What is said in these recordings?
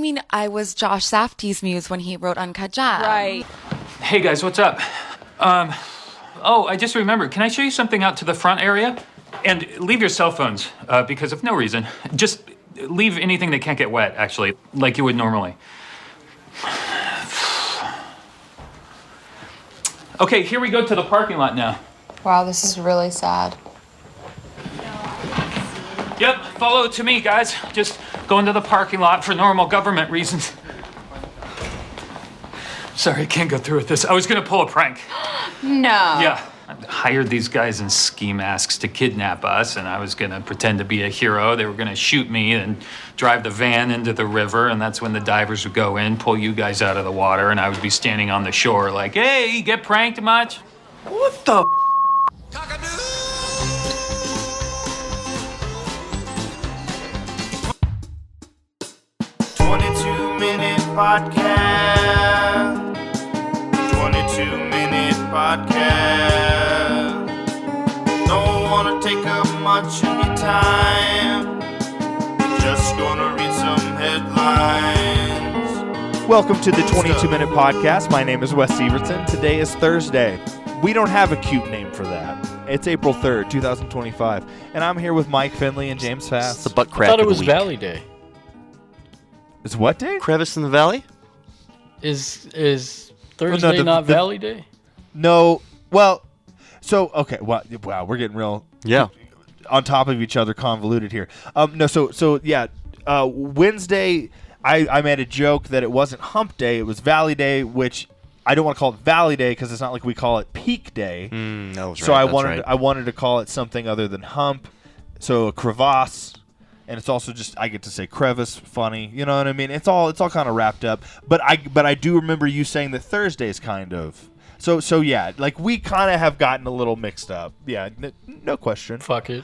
mean I was Josh Safdie's muse when he wrote Uncut Gems. Right. Hey guys, what's up? I just remembered. Can I show you something out to the front area? And leave your cell phones, because of no reason. Just leave anything that can't get wet, actually, like you would normally. Okay, here we go to the parking lot now. Wow, this is really sad. Yep, follow to me, guys. Just go into the parking lot for normal government reasons. Sorry, I can't go through with this. I was gonna pull a prank. No. Yeah, I hired these guys in ski masks to kidnap us, and I was gonna pretend to be a hero. They were gonna shoot me and drive the van into the river, and that's when the divers would go in, pull you guys out of the water, and I would be standing on the shore like, hey, you get pranked much? What the? 22-minute podcast. 22-minute podcast. Don't wanna take up much of your time. Just gonna read some headlines. Welcome to the 22-minute podcast. My name is Wes Everton. Today is Thursday. We don't have a cute name for that. It's April 3rd, 2025, and I'm here with Mike Finley and James Fass. It's the butt crack I thought it of the was week. Valley Day. It's what day? Crevice in the Valley? Is Thursday not Valley Day? No. Well, so okay. Wow, we're getting real. Yeah. On top of each other, convoluted here. Wednesday, I made a joke that it wasn't Hump Day, it was Valley Day, which I don't want to call it Valley Day because it's not like we call it Peak Day. That was So right. I wanted to call it something other than Hump. So a crevasse, and it's also just I get to say crevice, funny. You know what I mean? It's all kind of wrapped up. But I do remember you saying that Thursday's kind of. So yeah, like we kind of have gotten a little mixed up. Yeah, no question. Fuck it.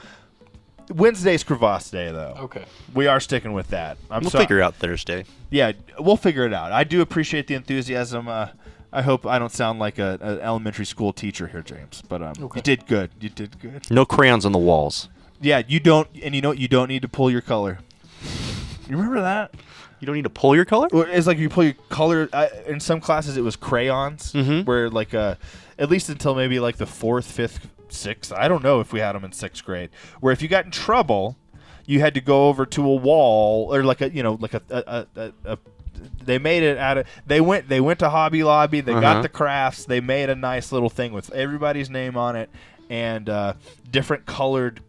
Wednesday's crevasse day though. Okay. We are sticking with that. We'll figure out Thursday. Yeah, we'll figure it out. I do appreciate the enthusiasm. I hope I don't sound like an elementary school teacher here, James. But Okay. You did good. You did good. No crayons on the walls. Yeah, you don't, and you know what? You don't need to pull your color. You remember that? You don't need to pull your color? Well, it's like you pull your color. In some classes, it was crayons, Mhm. where like at least until maybe like the 4th, 5th, 6th. I don't know if we had them in 6th grade. Where if you got in trouble, you had to go over to a wall or like a they made it out of. They went to Hobby Lobby. They got the crafts. They made a nice little thing with everybody's name on it and different colored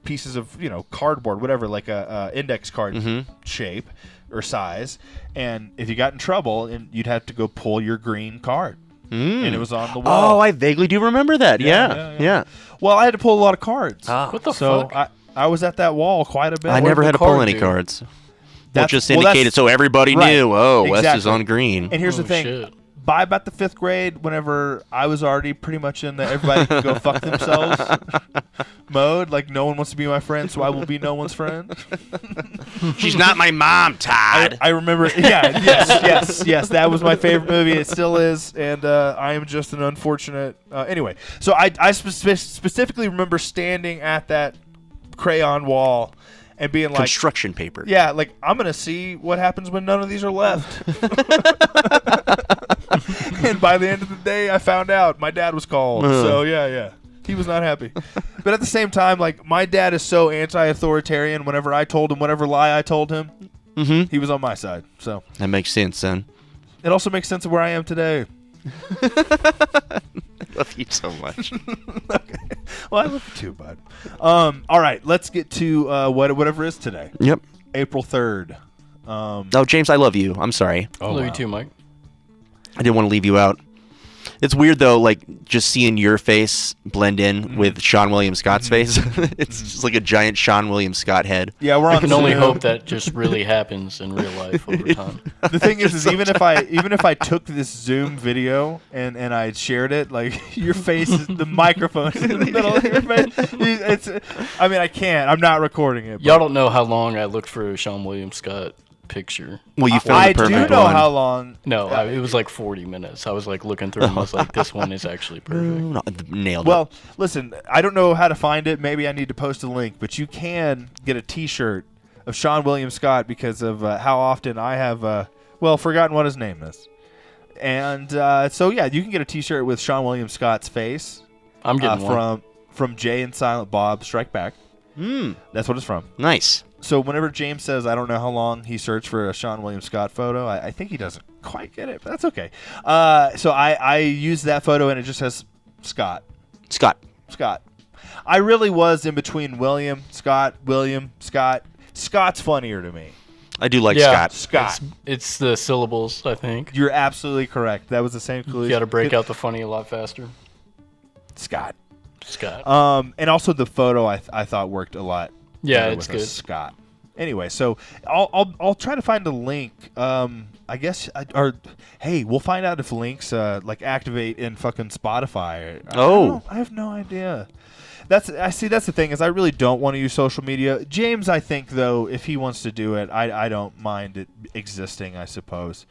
pieces of cardboard, whatever, like a index card shape or size. And if you got in trouble, and you'd have to go pull your green card, and it was on the wall. Oh, I vaguely do remember that. Yeah. Well, I had to pull a lot of cards. What the So fuck? I was at that wall quite a bit. I never had to pull card any do? cards. That's- Just well, indicated that's- so everybody right. knew. Oh, Wes is Exactly. on green. And here's the Oh, thing. shit. By about the 5th grade, whenever I was already pretty much in the everybody can go fuck themselves mode, like no one wants to be my friend, so I will be no one's friend. She's not my mom, Todd. I remember, yes, that was my favorite movie. It still is, and I am just an unfortunate. Anyway, so I specifically remember standing at that crayon wall and being like, Construction paper. yeah, like I'm gonna see what happens when none of these are left. And by the end of the day, I found out my dad was called. So yeah, he was not happy. But at the same time, like my dad is so anti-authoritarian. Whenever I told him whatever lie I told him, he was on my side. So That makes sense, son. it also makes sense of where I am today. I love you so much. Okay. Well, I love you too, bud. All right, let's get to whatever is today. Yep. April 3rd. Oh, James, I love you. I'm sorry. Love you too, Mike. I didn't want to leave you out. It's weird, though, like, just seeing your face blend in with Sean William Scott's face. It's just like a giant Sean William Scott head. Yeah, we're on I can only Zoom. hope that just really happens in real life over time. The thing is even if I took this Zoom video and I shared it, like your face, the microphone is in the middle of your face. I can't. I'm not recording it. Y'all don't know how long I looked for a Sean William Scott picture. Well, you found I the do perfect know one. how long. No, it was like 40 minutes. I was like looking through them. I was like, this one is actually perfect. No, nailed Well, listen, I don't know how to find it. Maybe I need to post a link, but you can get a T-shirt of Sean William Scott because of how often I have forgotten what his name is. And so yeah, you can get a T-shirt with Sean William Scott's face. I'm getting one. From Jay and Silent Bob Strike Back. That's what it's from. Nice. So whenever James says, I don't know how long he searched for a Sean William Scott photo, I think he doesn't quite get it, but that's okay. So I use that photo, and it just says Scott. Scott. I really was in between William, Scott. Scott's funnier to me. I do like Scott. Scott. It's the syllables, I think. You're absolutely correct. That was the same clue. You got to break out the funny a lot faster. Scott. And also the photo I thought worked a lot. Yeah, better it's with a good. Scott. Anyway, so I'll try to find a link. I guess we'll find out if links activate in fucking Spotify. I have no idea. That's the thing is I really don't want to use social media. James, I think though, if he wants to do it, I don't mind it existing. I suppose.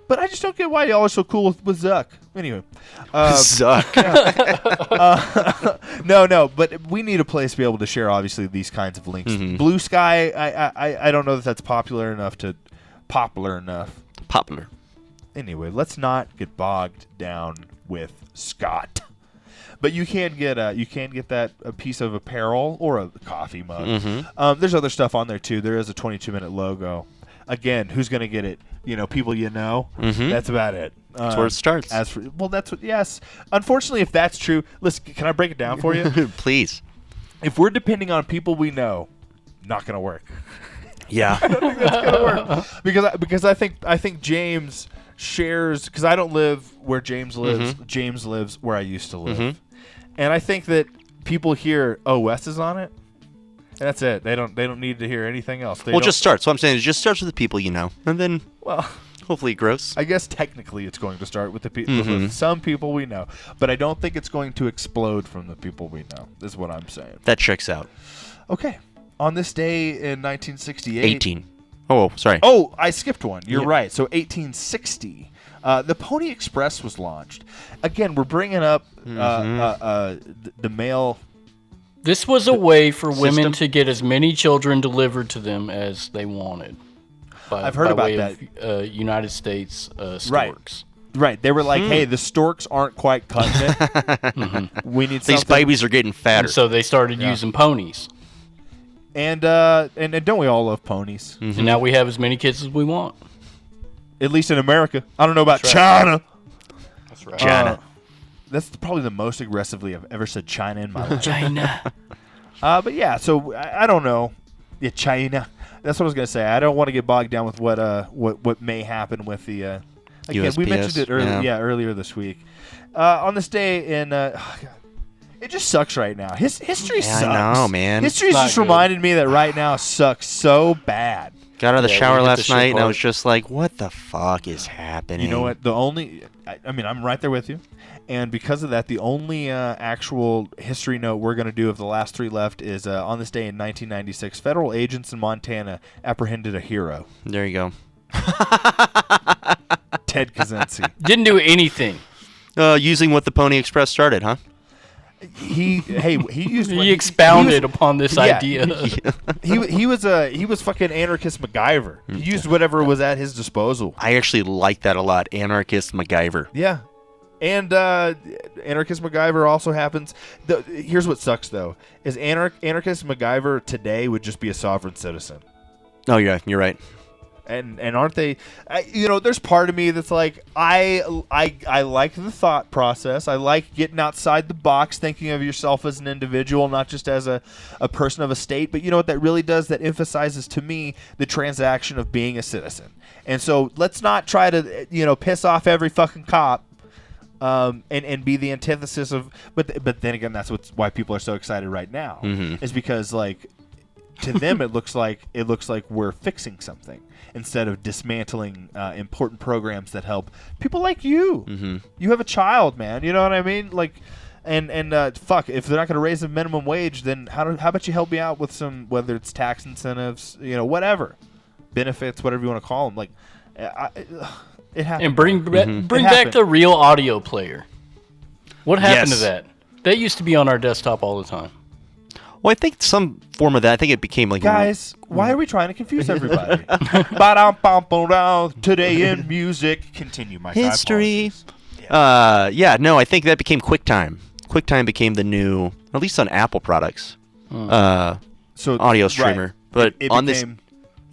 But I just don't get why y'all are so cool with Zuck. Anyway. Zuck. No, but we need a place to be able to share, obviously, these kinds of links. Mm-hmm. Blue Sky, I don't know if that's popular enough. Popular. Anyway, let's not get bogged down with Scott. But you can get that a piece of apparel or a coffee mug. Mm-hmm. There's other stuff on there, too. There is a 22-minute logo. Again, who's going to get it? People you know. Mm-hmm. That's about it. That's where it starts. Yes. Unfortunately, if that's true, listen, can I break it down for you? Please. If we're depending on people we know, not going to work. Yeah. I don't think that's going to work. Because I think James shares, because I don't live where James lives. Mm-hmm. James lives where I used to live. Mm-hmm. And I think that people hear, Wes is on it. And that's it. They don't need to hear anything else. Just start. So I'm saying it just starts with the people you know, and then hopefully it grows. I guess technically it's going to start with the with some people we know, but I don't think it's going to explode from the people we know. Is what I'm saying. That checks out. Okay. On this day in 1968. 18. Oh, sorry. Oh, I skipped one. You're right. So 1860. The Pony Express was launched. Again, we're bringing up the male. This was a way for women to get as many children delivered to them as they wanted. I've heard about that. United States storks. Right. They were like, hey, the storks aren't quite cutting it. We need something. These babies are getting fatter. And so they started using ponies. And don't we all love ponies? Mm-hmm. And now we have as many kids as we want. At least in America. I don't know about China. That's right. China. That's probably the most aggressively I've ever said China in my life. China. But yeah, so I don't know. Yeah, China. That's what I was gonna say. I don't want to get bogged down with what may happen with the. Again, we mentioned it earlier this week. On this day in. It just sucks right now. History sucks. I know, man. History's just reminded me that right now sucks so bad. Got out of the shower we hit last the night, shit and I part. was just like, what the fuck is happening? You know what? I'm right there with you. And because of that, the only actual history note we're going to do of the last three left is on this day in 1996, federal agents in Montana apprehended a hero, There you go. Ted Kaczynski. Didn't do anything. Using what the Pony Express started, huh? He used. He expounded upon this idea. He was fucking anarchist MacGyver. He used whatever was at his disposal. I actually like that a lot. Anarchist MacGyver. Yeah. And anarchist MacGyver also happens. Here's what sucks though: is anarchist MacGyver today would just be a sovereign citizen. Oh yeah, you're right. And aren't they? There's part of me that's like I like the thought process. I like getting outside the box, thinking of yourself as an individual, not just as a person of a state. But you know what that really does? That emphasizes to me the transaction of being a citizen. And so let's not try to piss off every fucking cop. And be the antithesis of, but then again, that's why people are so excited right now, is because like to them it looks like we're fixing something instead of dismantling important programs that help people like you. You have a child, man. You know what I mean? Like, and fuck, if they're not going to raise the minimum wage, then how about you help me out with some, whether it's tax incentives, whatever, benefits, whatever you want to call them, like. It happened. And bring back the real audio player. What happened to Yes. that? That used to be on our desktop all the time. Well, I think some form of that. I think it became like Guys, why are we trying to confuse everybody? Ba-dum-bum-bum-dum. Today in music. Continue, Mike. history. No, I think that became QuickTime. QuickTime became the new, at least on Apple products, So audio streamer. right. But It on became,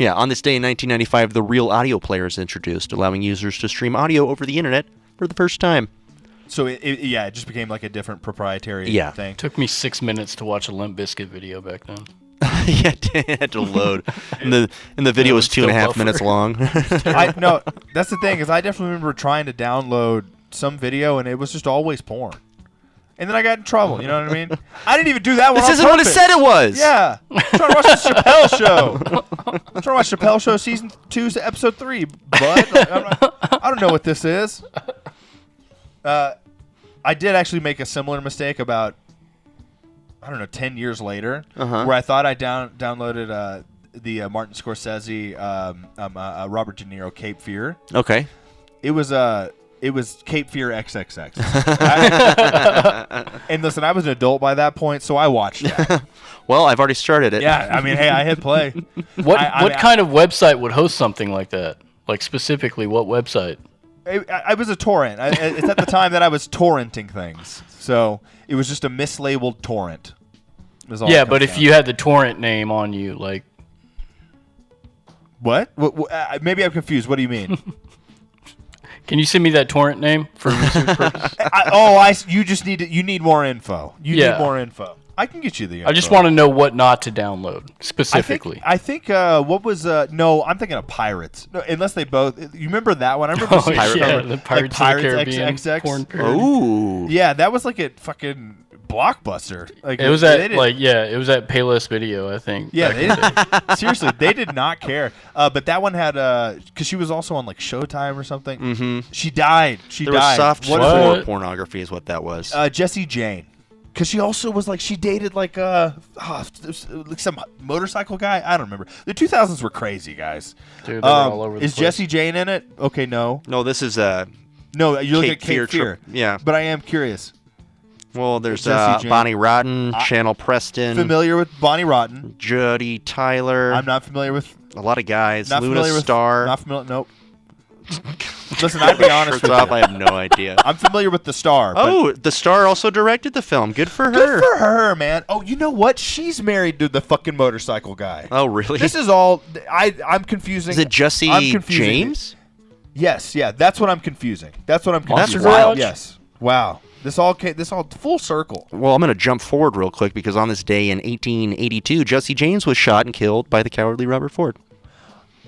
on this day in 1995, the Real Audio Player is introduced, allowing users to stream audio over the internet for the first time. So it just became like a different proprietary Yeah. thing. Took me 6 minutes to watch a Limp Bizkit video back then. Yeah, it had to load, and the video was still 2.5 buffer. minutes long. No, that's the thing is I definitely remember trying to download some video and it was just always porn. And then I got in trouble, you know what I mean? I didn't even do that one This on isn't what it purpose. said it was. Yeah. I'm trying to watch the Chappelle Show. I'm trying to watch Chappelle Show Season 2, Episode 3, bud. Like, I don't know what this is. I did actually make a similar mistake about, 10 years later, where I thought I downloaded the Martin Scorsese, Robert De Niro Cape Fear. Okay. It was Cape Fear XXX. And listen, I was an adult by that point, so I watched it. Well, I've already started it. Yeah, I mean, hey, I hit play. What kind of website would host something like that? Like specifically, what website? I was a torrent. It's at the time that I was torrenting things, so it was just a mislabeled torrent. is all it Yeah, comes but if down you to. had the torrent name on you, like, What? Maybe I'm confused. What do you mean? can you send me that torrent name for research purposes? You just need more info. You Yeah. need more info. I can get you the info. I just want to know what not to download specifically. I think what was no, I'm thinking of Pirates. No, unless they both. You remember that one? I remember Oh, seeing yeah, some, the Pirates of the Caribbean XXX. porn parody. Ooh. Yeah, that was like a fucking blockbuster. Like It was they at didn't- it was at Payless Video, I think. Yeah, back they in the day. didn't, seriously, they did not care. But that one had because she was also on like Showtime or something. Mm-hmm. She died. There was soft What core is it? pornography is what that was. Jessie Jane. Because she also was like, she dated like some motorcycle guy. I don't remember. The 2000s were crazy, guys. Dude, they were all over the is place. Jessie Jane in it? Okay, no. No, this is No, you're looking at Cape Cape Fear. Yeah. But I am curious. Well, there's Jessie Jane. Bonnie Rotten, Channel Preston, Familiar with Bonnie Rotten. Jody Tyler. I'm not familiar with. A lot of guys. Not Luna familiar with. Star. Not familiar. Nope. Listen, I'd be honest Shirts with off, you. I have no idea. I'm familiar with the Star. But Oh, the Star also directed the film. Good for her. good for her, man. Oh, you know what? She's married to the fucking motorcycle guy. Oh, really? This is all. I'm confusing. Is it Jesse I'm confusing James? Yes, yeah, that's what I'm confusing. That's what I'm That's confusing. wild. Yes. Wow. This all full circle. Well, I'm going to jump forward real quick because on this day in 1882, Jesse James was shot and killed by the cowardly Robert Ford.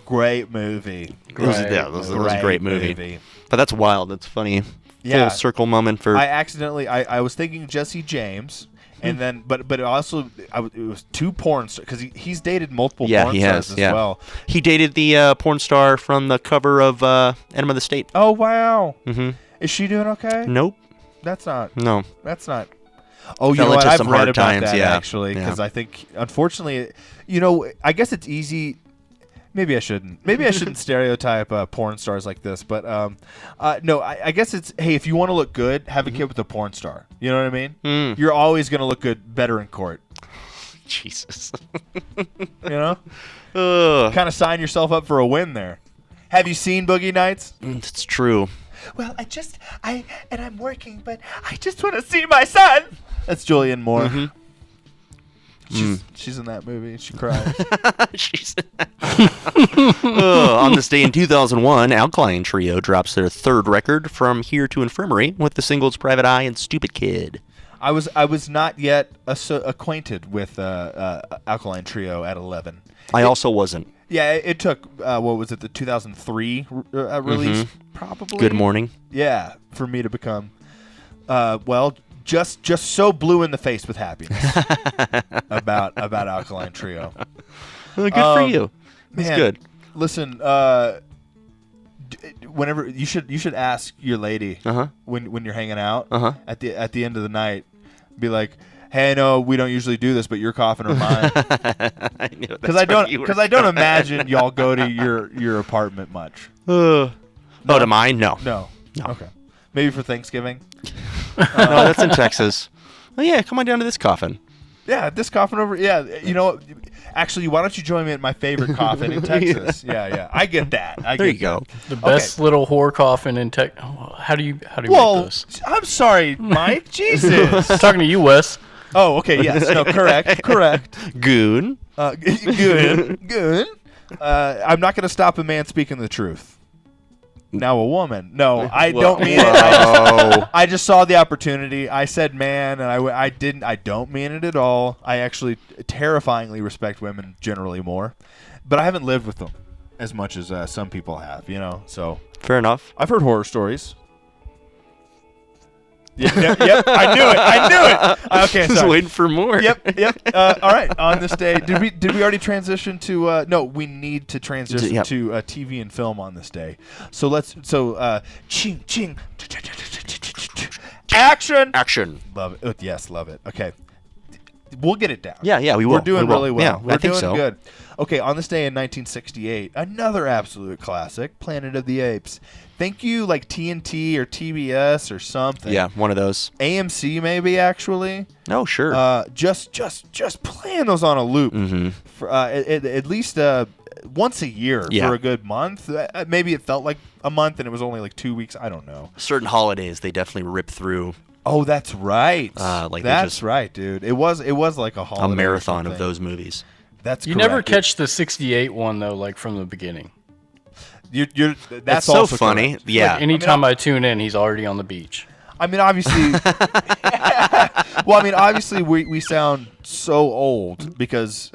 Great movie. It was a great movie. But that's wild. That's funny. Yeah. Full circle moment for. I accidentally I was thinking Jesse James, and then but it also it was two porn stars because he's dated multiple porn he stars has. as Yeah. well. He dated the porn star from the cover of Enema of the State. Oh wow. Mm-hmm. Is she doing okay? Nope. That's not. No. That's not. Oh, you Fell know what? into I've some read hard about times, that yeah. actually because Yeah. I think unfortunately, I guess it's easy. Maybe I shouldn't. Maybe I shouldn't stereotype porn stars like this. But no, I guess it's hey, if you want to look good, have a kid with a porn star. You know what I mean? Mm. You're always gonna look good, better in court. Jesus. You know, Ugh. kind of sign yourself up for a win there. Have you seen Boogie Nights? It's true. Well, I'm working, but I just want to see my son. That's Julianne Moore. Mm-hmm. She's in that movie. She cries. She's on this day in 2001, Alkaline Trio drops their third record, From Here to Infirmary, with the singles Private Eye and Stupid Kid. I was not yet acquainted with Alkaline Trio at 11. I also wasn't. Yeah, it took what was it, the 2003 release, probably. Good Morning. Yeah, for me to become just so blue in the face with happiness about Alkaline Trio. Good for you. That's Man, good. Listen, whenever you should ask your lady when you're hanging out at the end of the night, be like, "Hey, I know we don't usually do this, but your coffin or mine." Because I don't imagine y'all go to your apartment much. Oh, to mine? No. No. Okay. Maybe for Thanksgiving. No, that's in Texas. Oh, yeah, come on down to this coffin. Yeah, this coffin over. Yeah, you know, actually, why don't you join me at my favorite coffin in Texas? Yeah. I get that. There you go. The best little whore coffin in tech. How do you make Well, those? I'm sorry, Mike. Jesus. I'm talking to you, Wes. Oh, okay. Yes. No. Correct. Goon. Good. I'm not going to stop a man speaking the truth. Now a woman. No, I don't mean it. I just saw the opportunity. I said man, and I didn't. I don't mean it at all. I actually terrifyingly respect women generally more, but I haven't lived with them as much as some people have. You know, so Fair enough. I've heard horror stories. Yep. I knew it. Okay, Just sorry. waiting for more. Yep. All right. On this day, did we already transition to? No, we need to transition Yep. to TV and film on this day. So let's. Ching ching. Action. Action. Love it. Yes, love it. Okay. We'll get it down. Yeah, we will. We're doing We will. really well. Yeah, We're I think doing so. good. Okay, on this day in 1968, another absolute classic, Planet of the Apes. Thank you, like TNT or TBS or something. Yeah, one of those. AMC maybe actually. No, sure. Just playing those on a loop for at least once a year Yeah. for a good month. Maybe it felt like a month and it was only like 2 weeks. I don't know. Certain holidays they definitely rip through Oh, that's right. like they that's just- right, dude. It was like a holiday. a or marathon of something. those movies. That's You correct. never catch the 68 one, though, like from the beginning. You're that's That's so also funny. correct. Yeah. Like, anytime I tune in, he's already on the beach. I mean, obviously. Well, I mean, obviously, we sound so old because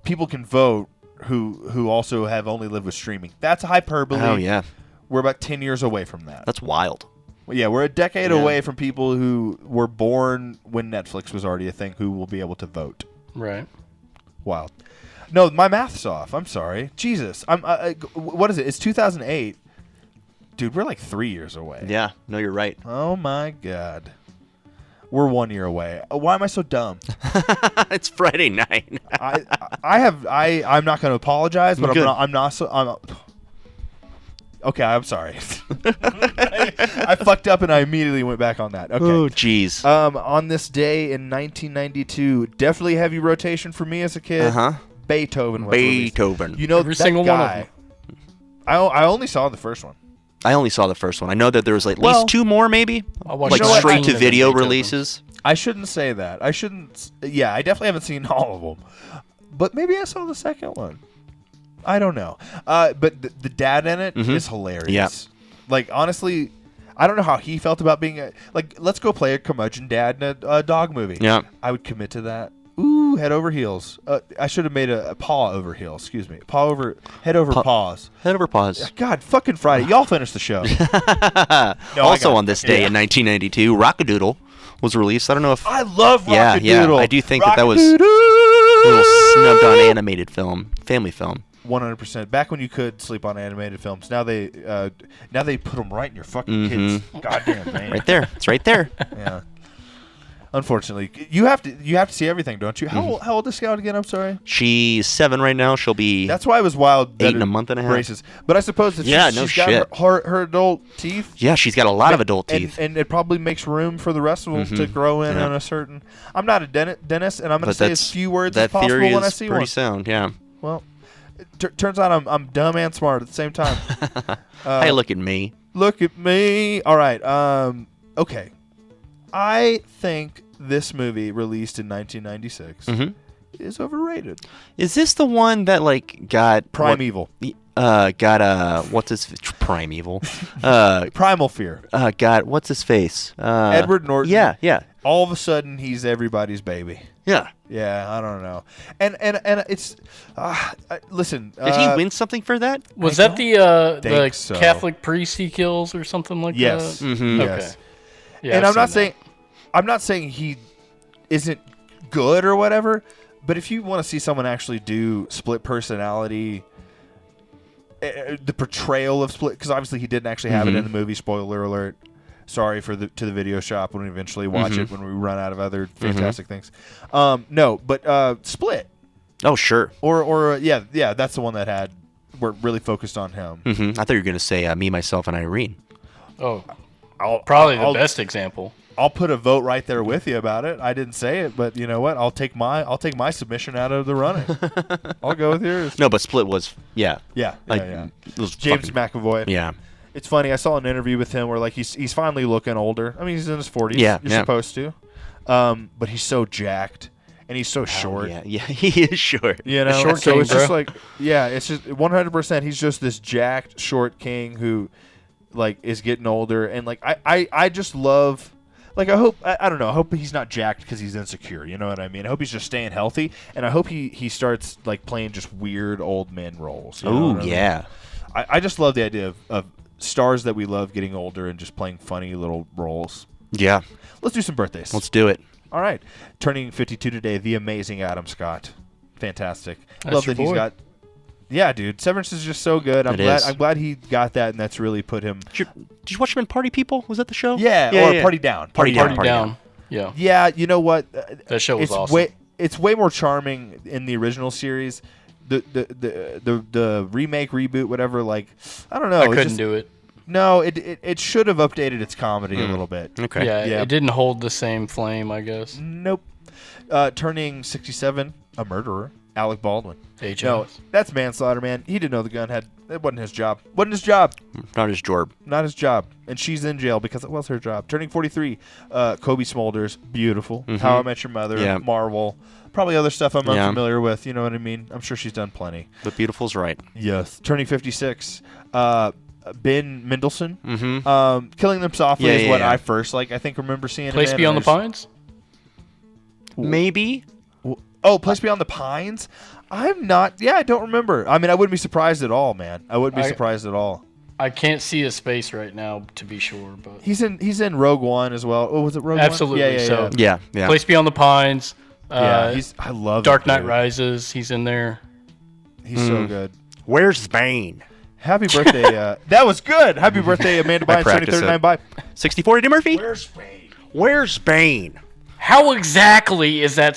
people can vote who also have only lived with streaming. That's hyperbole. Oh yeah. We're about 10 years away from that. That's wild. Yeah, we're a decade Yeah. away from people who were born when Netflix was already a thing who will be able to vote. Right. Wild. No, my math's off. I'm sorry. Jesus. What is it? It's 2008. Dude, we're like 3 years away. Yeah. No, you're right. Oh my God. We're 1 year away. Why am I so dumb? It's Friday night. I'm not going to apologize, but Good. Okay, I'm sorry. I fucked up and I immediately went back on that. Okay. Oh, jeez. On this day in 1992, definitely heavy rotation for me as a kid. Beethoven was released. Beethoven. You know Every that single one of guy. them. I only saw the first one. I only saw the first one. I know that there was at Well, least two more, maybe, I watched like You know what? straight Beethoven to and video Beethoven. releases. I shouldn't say that. I shouldn't. Yeah, I definitely haven't seen all of them, but maybe I saw the second one. I don't know. But the dad in it is hilarious. Yeah. Like honestly, I don't know how he felt about being like. Let's go play a curmudgeon dad in a dog movie. Yeah. I would commit to that. Ooh, head over heels. I should have made a paw over heels. Excuse me. Head over paws. Head over paws. God, fucking Friday. Y'all finish the show. No, Also I got on this day in 1992, Rockadoodle was released. I don't know if I love Yeah, Rockadoodle. yeah, I do think that was Rockadoodle. a little snubbed on animated film, family film. 100%. Back when you could sleep on animated films, now they put them right in your fucking kids' goddamn vein. Right there. It's right there. Yeah. Unfortunately, you have to see everything, don't you? How old is Scout again? I'm sorry. She's 7 right now. She'll be That's why it was wild. that 8 in a it month and a half. Braces. But I suppose if Yeah, she's no got shit. her adult teeth. Yeah, she's got a lot of adult and, teeth. and it probably makes room for the rest of them to grow in Yeah. on a certain. I'm not a dentist, and I'm going to But say that's as few words that as possible theory when I is see pretty one. sound. Yeah. Well, it turns out I'm dumb and smart at the same time. Hey, look at me. Look at me. All right. Okay. I think this movie released in 1996 is overrated. Is this the one that like got Primeval. what's his Primeval? Primal Fear. Got what's his face? Edward Norton. Yeah. All of a sudden, he's everybody's baby. Yeah. Yeah, I don't know. And it's listen. Did he win something for that? Was that the think so. Catholic priest he kills or something like Yes. that? Mhm. Okay. Yes. Yeah, And I've I'm seen not saying he isn't good or whatever, but if you want to see someone actually do split personality, the portrayal of split, because obviously he didn't actually have it in the movie. Spoiler alert. Sorry to the video shop when we eventually watch it when we run out of other fantastic things. No, but Split Oh, sure. or yeah, that's the one that had we're really focused on him. I thought you were gonna say Me, Myself, and Irene. that. Oh, Probably the I'll- best example. I'll put a vote right there with you about it. I didn't say it, but you know what? I'll take my submission out of the running. I'll go with yours. No, but Split was yeah. Yeah, Like, yeah. it was James fucking- McAvoy. Yeah. It's funny. I saw an interview with him where like he's finally looking older. I mean, he's in his 40s. Yeah, you're yeah. supposed to. But he's so jacked and he's so short. Yeah, yeah, he is short. You know, short so king, it's just bro. like, yeah, it's just 100%. He's just this jacked short king who, like, is getting older, and like I just love, like, I hope I don't know, I hope he's not jacked because he's insecure. You know what I mean? I hope he's just staying healthy, and I hope he starts like playing just weird old man roles. You know Oh what I mean? yeah. I just love the idea of stars that we love getting older and just playing funny little roles. Yeah. Let's do some birthdays. Let's do it. All right. Turning 52 today, the amazing Adam Scott. Fantastic. That's Love your that he's boy. got. Yeah, dude. Severance is just so good. It is. I'm glad he got that, and that's really put him. Did you watch him in Party People? Was that the show? Yeah, or Party Down. Party Down. Party down. Yeah. Yeah, you know what? That show was it's awesome. It's way more charming in the original series. The remake, reboot, whatever. Like, I don't know. I it's couldn't just- do it. No, it should have updated its comedy a little bit. Okay. Yeah, Yeah. it didn't hold the same flame, I guess. Nope. Turning 67, a murderer, Alec Baldwin. HMS. No, that's manslaughter, man. He didn't know the gun had. It wasn't his job. Wasn't his job. Not his Jorb. Not his job. And she's in jail because it was her job. Turning 43, Kobe Smulders, beautiful. How I Met Your Mother, Yeah. Marvel. Probably other stuff I'm Yeah. unfamiliar with. You know what I mean? I'm sure she's done plenty. But Beautiful's right. Yes. Turning 56, Ben Mendelsohn. Mm-hmm. Killing Them Softly Yeah, is yeah, what yeah. I first remember seeing. Place him in, Beyond the and I Pines? just- Maybe. Oh, Place Beyond the Pines? I'm not. Yeah, I don't remember. I mean, I wouldn't be surprised at all, man. I wouldn't be surprised at all. I can't see his face right now to be sure, but He's in Rogue One as well. Oh, was it Rogue Absolutely, One? Yeah, so- yeah. Yeah. Place Beyond the Pines, Yeah, I love Dark that Knight dude. Rises, he's in there. He's so good. Where's Bane? Happy birthday! That was good. Happy birthday, Amanda Bynes, practiced 39 it. by. 64 to Murphy? Where's Bane? Where's Bane? How exactly is that